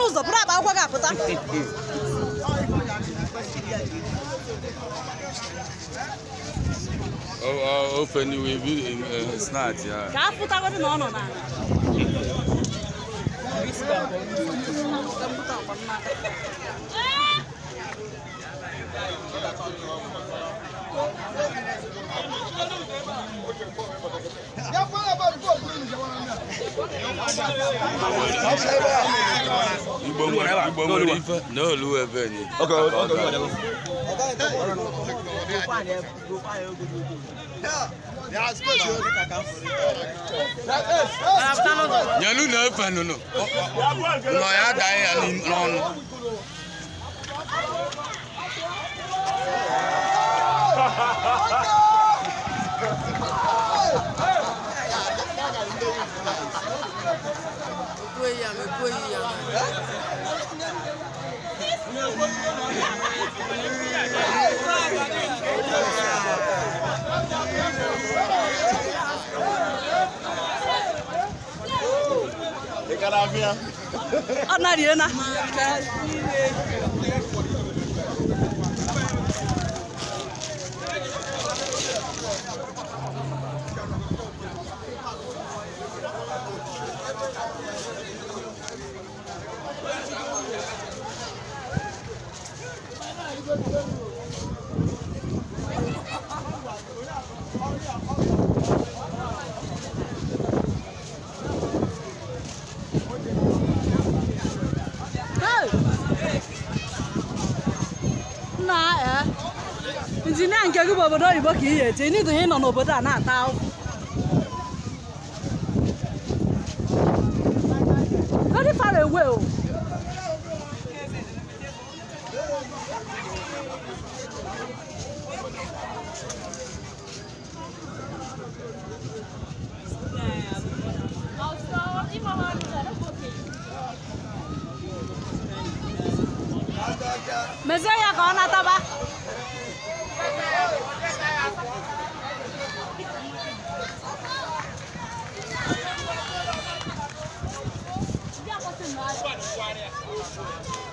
ụzọ bụrụ akpa akwụkwọ ga-apụta. Ofe n'iwe snatch ya. Ka apụtagodị na ọ nọ n'ala. Igbo nwere ife na olu ebe ni. Nyanu na efe nụnụ. Nọ ya daa ya n'ọnụ. Anariana. Injinia nke gị bụ obodo oyibo ka ị eje n'ihi ị nọ n'obodo a na-ata ahụhụ. Very far away. Mezie ya ka ọ nataba. What?